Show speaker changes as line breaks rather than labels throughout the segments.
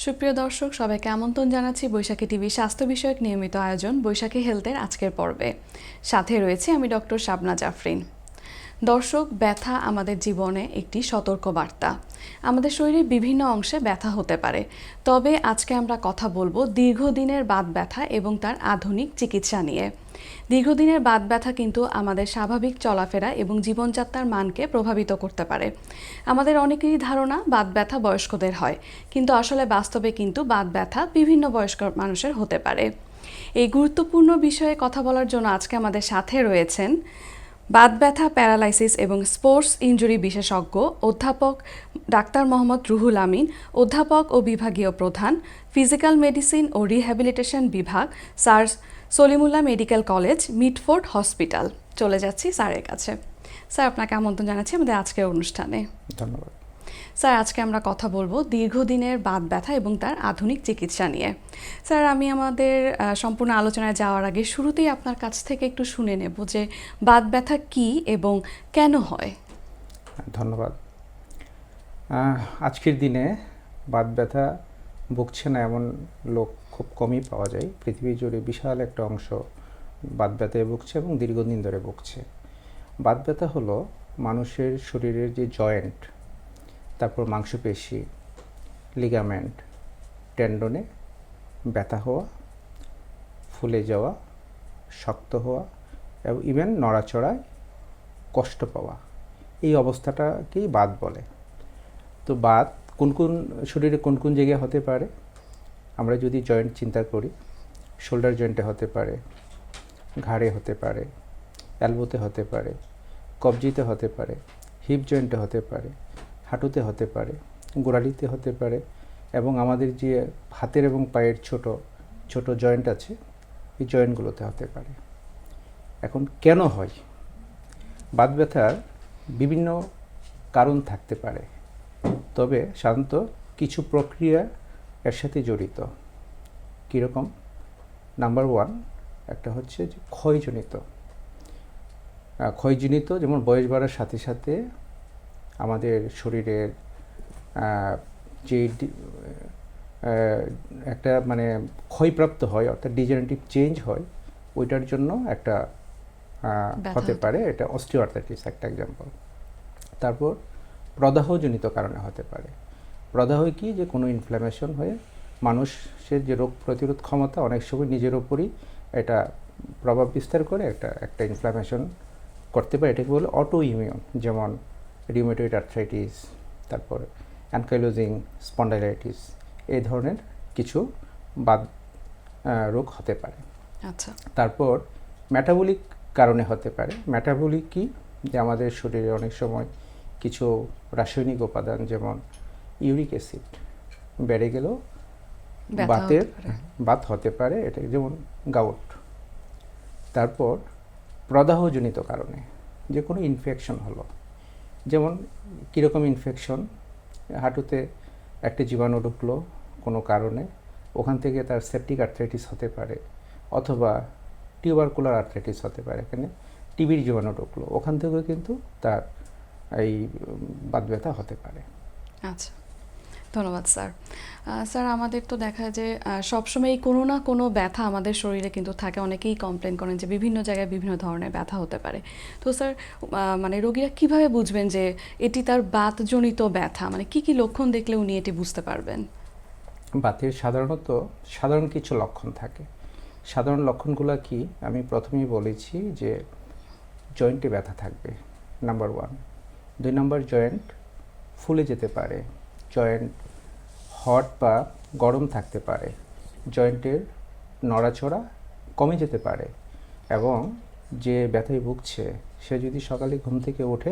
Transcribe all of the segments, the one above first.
সুপ্রিয় দর্শক, সবাইকে আমন্ত্রণ জানাচ্ছি বৈশাখী টিভি স্বাস্থ্য বিষয়ক নিয়মিত আয়োজন বৈশাখী হেলথের আজকের পর্বে। সাথে রয়েছে আমি ডক্টর শাবনা জাফরিন। দর্শক, ব্যথা আমাদের জীবনে একটি সতর্ক বার্তা। আমাদের শরীরের বিভিন্ন অংশে ব্যথা হতে পারে, তবে আজকে আমরা কথা বলবো দীর্ঘদিনের বাত ব্যথা এবং তার আধুনিক চিকিৎসা নিয়ে। দীর্ঘদিনের বাত ব্যথা কিন্তু আমাদের স্বাভাবিক চলাফেরা এবং জীবনযাত্রার মানকে প্রভাবিত করতে পারে। আমাদের অনেকেরই ধারণা বাত ব্যথা বয়স্কদের হয়, কিন্তু আসলে বাস্তবে কিন্তু বাত ব্যথা বিভিন্ন বয়স্ক মানুষের হতে পারে। এই গুরুত্বপূর্ণ বিষয়ে কথা বলার জন্য আজকে আমাদের সাথে রয়েছেন বাত ব্যথা, প্যারালাইসিস এবং স্পোর্টস ইনজুরি বিশেষজ্ঞ অধ্যাপক ডাক্তার মোহাম্মদ রুহুল আমিন, অধ্যাপক ও বিভাগীয় প্রধান, ফিজিক্যাল মেডিসিন ও রিহ্যাবিলিটেশন বিভাগ, sir Salimullah medical college, Mitford hospital. চলে যাচ্ছি স্যারের কাছে। স্যার, আপনাকে আমন্ত্রণ জানাচ্ছি আমাদের আজকের অনুষ্ঠানে।
ধন্যবাদ।
স্যার, আজকে আমরা কথা বলবো দীর্ঘদিনের বাত ব্যথা এবং তার আধুনিক চিকিৎসা নিয়ে। স্যার, আমি আমাদের সম্পূর্ণ আলোচনায় যাওয়ার আগে শুরুতেই আপনার কাছ থেকে একটু শুনে নেব যে বাত ব্যথা কী এবং কেন হয়।
ধন্যবাদ। আজকের দিনে বাত ব্যথা ভুগছে না এমন লোক খুব কমই পাওয়া যায়। পৃথিবী জুড়ে বিশাল একটা অংশ বাত ব্যথায় ভুগছে এবং দীর্ঘদিন ধরে ভুগছে। বাত ব্যথা হলো মানুষের শরীরের যে জয়েন্ট, তারপর মাংসপেশি, লিগামেন্ট, টেন্ডনে ব্যথা হওয়া, ফুলে যাওয়া, শক্ত হওয়া এবং ইভেন নড়াচড়ায় কষ্ট পাওয়া, এই অবস্থাটাকেই বাত বলে। তো বাত কোন কোন শরীরে কোন কোন জায়গায় হতে পারে? আমরা যদি জয়েন্ট চিন্তা করি, শোল্ডার জয়েন্টে হতে পারে, ঘাড়ে হতে পারে, এলবোতে হতে পারে, কবজিতে হতে পারে, হিপ জয়েন্টে হতে পারে, হাঁটুতে হতে পারে, গোড়ালিতে হতে পারে এবং আমাদের যে হাতের এবং পায়ের ছোট ছোট জয়েন্ট আছে, এই জয়েন্টগুলোতে হতে পারে। এখন কেন হয়? বাত ব্যথার বিভিন্ন কারণ থাকতে পারে, তবে সাধারণত কিছু প্রক্রিয়া এর সাথে জড়িত। কীরকম? নাম্বার 1 একটা হচ্ছে যে ক্ষয়জনিত, যেমন বয়স বাড়ার সাথে সাথে আমাদের শরীরের যে একটা মানে ক্ষয়প্রাপ্ত হয়, অর্থাৎ ডিজেনারেটিভ চেঞ্জ হয়, ওইটার জন্য একটা হতে পারে। এটা অস্টিওআর্থ্রাইটিস একটা এক্সাম্পল। তারপর প্রদাহজনিত কারণে হতে পারে। প্রদাহ কি? যে কোনো ইনফ্ল্যামেশন হয়ে মানুষের যে রোগ প্রতিরোধ ক্ষমতা অনেক সময় নিজের ওপরই এটা প্রভাব বিস্তার করে একটা ইনফ্ল্যামেশন করতে পারে। এটাকে বলে অটো ইমিউন, যেমন রিউমেটয়েড আর্থ্রাইটিস, তারপর অ্যানকাইলোজিং স্পন্ডাইলাইটিস, এই ধরনের কিছু বাত রোগ হতে পারে।
আচ্ছা।
তারপর মেটাবলিক কারণে হতে পারে। মেটাবলিক কি? যে আমাদের শরীরে অনেক সময় কিছু রাসায়নিক উপাদান, যেমন ইউরিক অ্যাসিড বেড়ে গেলেও বাত হতে পারে, এটা যেমন গাউট। তারপর প্রদাহজনিত কারণে যে কোনো ইনফেকশন হলো, যেমন কীরকম ইনফেকশন? হাঁটুতে একটা জীবাণু ঢুকলো কোনো কারণে, ওখান থেকে তার সেপটিক আর্থ্রাইটিস হতে পারে, অথবা টিউবারকুলার আর্থ্রাইটিস হতে পারে। এখানে টিবির জীবাণু ঢুকলো, ওখান থেকেও কিন্তু তার এই বাত ব্যথা হতে পারে।
আচ্ছা, ধন্যবাদ স্যার। স্যার, আমাদের তো দেখা যায় সবসময় কোনো না কোনো ব্যথা আমাদের শরীরে কিন্তু থাকে। অনেকেই কমপ্লেন করেন যে বিভিন্ন জায়গায় বিভিন্ন ধরনের ব্যথা হতে পারে। তো স্যার, মানে রোগীরা কিভাবে বুঝবেন যে এটি তার বাতজনিত ব্যথা? মানে কি কি লক্ষণ দেখলে উনি এটি বুঝতে পারবেন?
বাতের সাধারণ কিছু লক্ষণ থাকে। সাধারণ লক্ষণগুলো কি? আমি প্রথমেই বলেছি যে জয়েন্টে ব্যথা থাকবে, নাম্বার 1। 2 নম্বর, জয়েন্ট ফুলে যেতে পারে, জয়েন্ট হট বা গরম থাকতে পারে, জয়েন্টের নড়াচড়া কমে যেতে পারে, এবং যে ব্যথায় ভুগছে সে যদি সকালে ঘুম থেকে ওঠে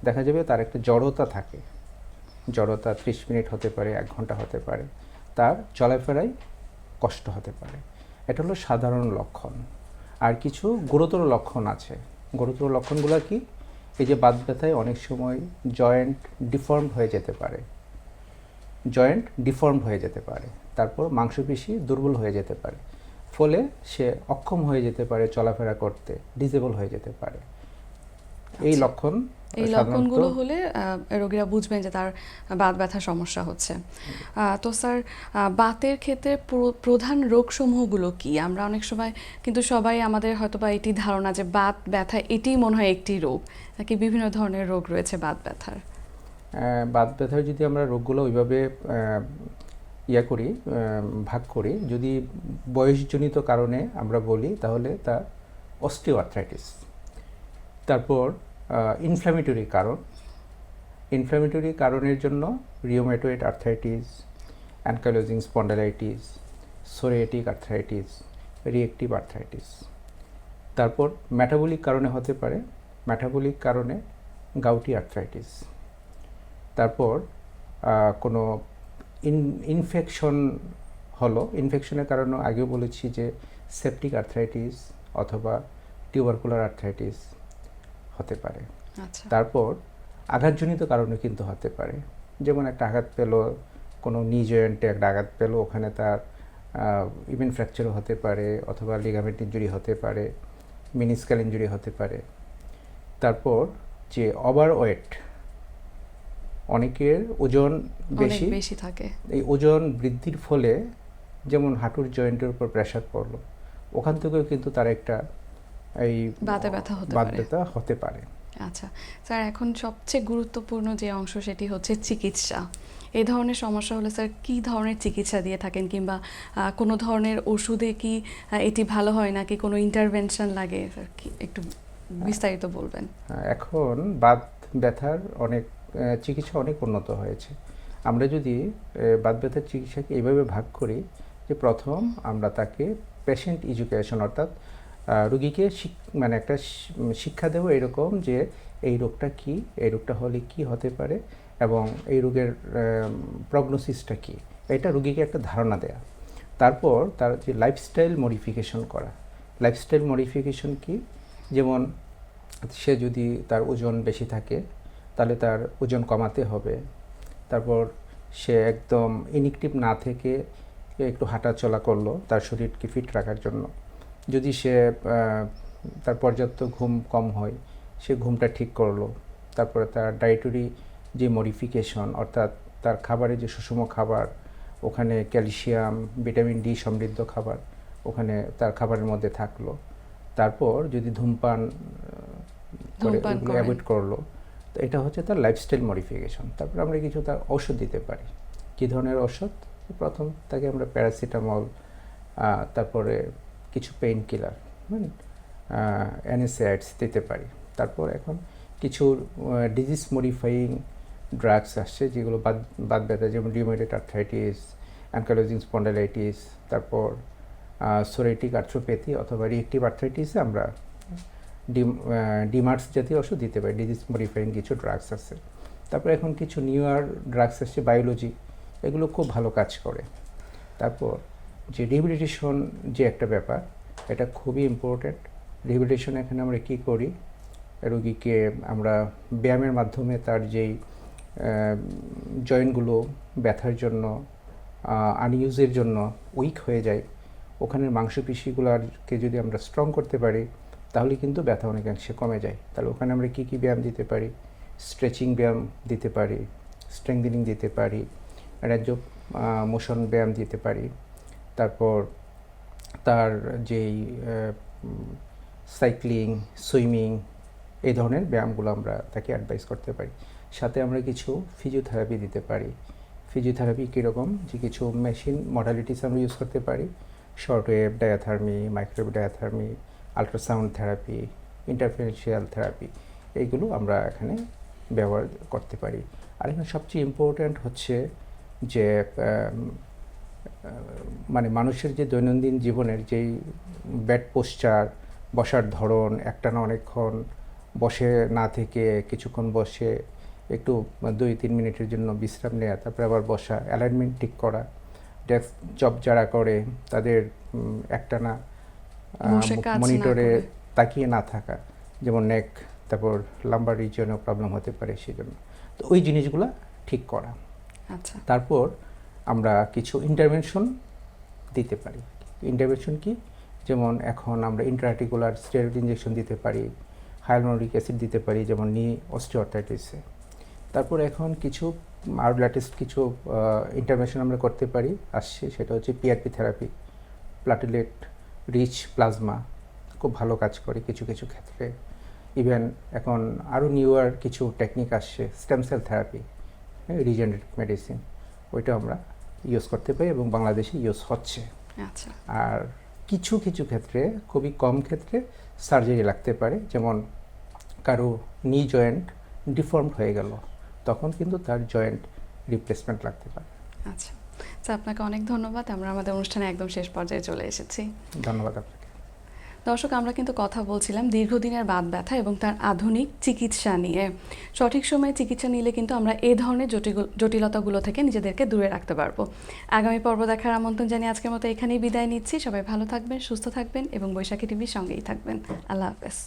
দেখা যাবে তার একটা জড়তা থাকে। জড়তা 30 মিনিট হতে পারে, 1 ঘন্টা হতে পারে, তার চলাফেরায় কষ্ট হতে পারে। এটা হলো সাধারণ লক্ষণ। আর কিছু গুরুতর লক্ষণ আছে। গুরুতর লক্ষণগুলো কি? এই যে বাত ব্যথায় অনেক সময় জয়েন্ট ডিফর্মড হয়ে যেতে পারে, তারপর মাংসপেশি দুর্বল হয়ে যেতে পারে, ফলে সে অক্ষম হয়ে যেতে পারে চলাফেরা করতে, ডিসেবল হয়ে যেতে পারে। এই
আচ্ছা।
লক্ষণ
এই
সাধারণত
লক্ষণগুলো হলে রোগীরা বুঝবেন যে তার বাত ব্যথার সমস্যা হচ্ছে। তো স্যার, বাতের ক্ষেত্রে প্রধান রোগসমূহগুলো কি? আমরা অনেক সময় কিন্তু সবাই আমাদের হয়তোবা এটি ধারণা যে বাত ব্যথা এটিই মনে হয় একটি রোগ, নাকি বিভিন্ন ধরনের রোগ রয়েছে বাত ব্যথার?
বাত ব্যথার যদি আমরা রোগগুলো ওইভাবে করি, ভাগ করি, যদি বয়সজনিত কারণে আমরা বলি তাহলে তা অস্টিওআর্থ্রাইটিস। তারপর ইনফ্ল্যামেটরি কারণের জন্য rheumatoid arthritis, ankylosing spondylitis, psoriatic arthritis, reactive arthritis. তারপর মেটাবলিক কারণে হতে পারে, মেটাবলিক কারণে গাউটি আর্থ্রাইটিস। তারপর কোনো ইনফেকশন হলো, ইনফেকশনের কারণে আগেও বলেছি যে সেপটিক আর্থ্রাইটিস অথবা টিউবারকুলার আর্থ্রাইটিস হতে পারে।
আচ্ছা।
তারপর আঘাতজনিত কারণে কিন্তু হতে পারে, যেমন একটা আঘাত পেলো, কোনো নি জয়েন্টে একটা আঘাত পেলো, ওখানে তার ইভেন ফ্র্যাকচারও হতে পারে, অথবা লিগামেন্ট ইনজুরি হতে পারে, মিনিস্কাল ইনজুরি হতে পারে। তারপর যে ওভারওয়েট, অনেকের ওজন
বেশি থাকে,
এই ওজন বৃদ্ধির ফলে যেমন হাঁটুর জয়েন্টের উপর প্রেশার পড়লো, ওখান থেকেও কিন্তু তার একটা এই
বাতে ব্যথা
হতে পারে।
আচ্ছা স্যার, এখন সবচেয়ে গুরুত্বপূর্ণ যে অংশ সেটি হচ্ছে চিকিৎসা। এই ধরনের সমস্যা হলে স্যার কী ধরনের চিকিৎসা দিয়ে থাকেন, কিংবা কোনো ধরনের ওষুধে কি এটি ভালো হয় নাকি কোনো ইন্টারভেনশন লাগে? স্যার কি একটু বিস্তারিত বলবেন?
এখন বাত ব্যথার চিকিৎসা অনেক উন্নত হয়েছে। আমরা যদি বাত ব্যথার চিকিৎসাকে এইভাবে ভাগ করি যে প্রথম আমরা তাকে পেশেন্ট এডুকেশন, অর্থাৎ রুগীকে মানে একটা শিক্ষা দেবো এরকম যে এই রোগটা কি, এই রোগটা হলে কি হতে পারে এবং এই রোগের প্রগনোসিসটা কি, এটা রুগীকে একটা ধারণা দেয়া। তারপর তার যে লাইফস্টাইল মডিফিকেশন করা। লাইফস্টাইল মডিফিকেশন কি? যেমন সে যদি তার ওজন বেশি থাকে তাহলে তার ওজন কমাতে হবে। তারপর সে একদম ইনঅ্যাক্টিভ না থেকে একটু হাঁটাচলা করলো তার শরীরকে ফিট রাখার জন্য। যদি সে তার পর্যাপ্ত ঘুম কম হয়, সে ঘুমটা ঠিক করলো। তারপরে তার ডায়েটারি যে মডিফিকেশন, অর্থাৎ তার খাবারে যে সুষম খাবার, ওখানে ক্যালসিয়াম, ভিটামিন ডি সমৃদ্ধ খাবার ওখানে তার খাবারের মধ্যে থাকলো। তারপর যদি ধূমপান অ্যাভয়েড করলো, তো এটা হচ্ছে তার লাইফস্টাইল মডিফিকেশন। তারপর আমরা কিছু তার ঔষধ দিতে পারি। কী ধরনের ওষুধ? প্রথম তাকে আমরা প্যারাসিটামল, তারপরে কিছু পেইন কিলার, অ্যানেসিডস দিতে পারি। তারপর এখন কিছু ডিজিজ মডিফাইং ড্রাগস আসছে যেগুলো বাত ব্যথা, যেমন রিউমেটয়েড আর্থ্রাইটিস, অ্যানকাইলোজিং স্পন্ডালাইটিস, তারপর সোরিয়াটিক আর্থ্রোপ্যাথি অথবা রিয়েক্টিভ আর্থ্রাইটিসে আমরা ডিমার্স জাতীয় ওষুধ দিতে পারি। ডিজিজ মডিফাইং কিছু ড্রাগস আছে। তারপর এখন কিছু নিউয়ার ড্রাগস আসছে বায়োলজি, এগুলো খুব ভালো কাজ করে। তারপর যে রিহ্যাবিলিটেশন যে একটা ব্যাপার, এটা খুবই ইম্পর্ট্যান্ট। রিহ্যাবিলিটেশন এখানে আমরা কী করি, রোগীকে আমরা ব্যায়ামের মাধ্যমে তার যেই জয়েন্টগুলো ব্যথার জন্য, আনইউজের জন্য উইক হয়ে যায়, ওখানের মাংসপেশিগুলোকে যদি আমরা স্ট্রং করতে পারি তাহলে কিন্তু ব্যথা অনেকাংশে কমে যায়। তাহলে ওখানে আমরা কী কী ব্যায়াম দিতে পারি? স্ট্রেচিং ব্যায়াম দিতে পারি, স্ট্রেংথেনিং দিতে পারি, রেঞ্জ অফ মোশন ব্যায়াম দিতে পারি। তারপর তার যেই সাইক্লিং, সুইমিং, এই ধরনের ব্যায়ামগুলো আমরা তাকে অ্যাডভাইস করতে পারি। সাথে আমরা কিছু ফিজিওথেরাপি দিতে পারি। ফিজিওথেরাপি কীরকম? যে কিছু মেশিন মডালিটিস আমরা ইউজ করতে পারি, short wave diathermy, microwave diathermy, ultrasound therapy, interferential therapy, এইগুলো আমরা এখানে ব্যবহার করতে পারি। আর এখানে সবচেয়ে ইম্পর্ট্যান্ট হচ্ছে যে মানে মানুষের যে দৈনন্দিন জীবনের যেই ব্যাড পোশ্চার, বসার ধরন, একটানা অনেকক্ষণ বসে না থেকে কিছুক্ষণ বসে একটু 2-3 মিনিটের জন্য বিশ্রাম নেওয়া, তারপরে আবার বসা, অ্যালাইনমেন্ট ঠিক করা, ডেস্ক জব যারা করে তাদের একটানা মনিটরে তাকিয়ে না থাকা, যেমন নেক, তারপর লাম্বার রিজিয়নেও প্রবলেম হতে পারে, সেই জন্য তো ওই জিনিসগুলো ঠিক করা।
আচ্ছা।
তারপর আমরা কিছু ইন্টারভেনশন দিতে পারি। ইন্টারভেনশন কি? যেমন এখন আমরা ইন্ট্রাআর্টিকুলার স্টেরয়েড ইনজেকশন দিতে পারি, হায়ালুরোনিক অ্যাসিড দিতে পারি, যেমন নি অস্টিওআর্থ্রাইটিসে। তারপর এখন কিছু আর লেটেস্ট কিছু ইন্টারভেনশন আমরা করতে পারি আসছে, সেটা হচ্ছে PRP therapy, platelet rich plasma, খুব ভালো কাজ করে কিছু কিছু ক্ষেত্রে। ইভেন এখন আরও নিউয়ার কিছু টেকনিক আসছে, stem cell therapy, regenerative medicine, ওইটা আমরা ইউজ করতে পারি এবং বাংলাদেশে ইউজ হচ্ছে।
আচ্ছা।
আর কিছু কিছু ক্ষেত্রে, খুবই কম ক্ষেত্রে সার্জারি লাগতে পারে, যেমন কারো নি জয়েন্ট ডিফর্মড হয়ে গেল, তখন কিন্তু তার জয়েন্ট রিপ্লেসমেন্ট লাগতে পারে।
আচ্ছা, আপনাকে অনেক ধন্যবাদ। আমরা আমাদের অনুষ্ঠানে একদম শেষ পর্যায়ে চলে এসেছি।
ধন্যবাদ আপনাকে।
দর্শক, আমরা কিন্তু কথা বলছিলাম দীর্ঘদিনের বাত ব্যথা এবং তার আধুনিক চিকিৎসা নিয়ে। সঠিক সময়ে চিকিৎসা নিলে কিন্তু আমরা এই ধরনের জটিলতাগুলো থেকে নিজেদেরকে দূরে রাখতে পারবো। আগামী পর্ব দেখার আমন্ত্রণ জানিয়ে আজকের মতো এখানেই বিদায় নিচ্ছি। সবাই ভালো থাকবেন, সুস্থ থাকবেন এবং বৈশাখী টিভির সঙ্গেই থাকবেন। আল্লাহ হাফেজ।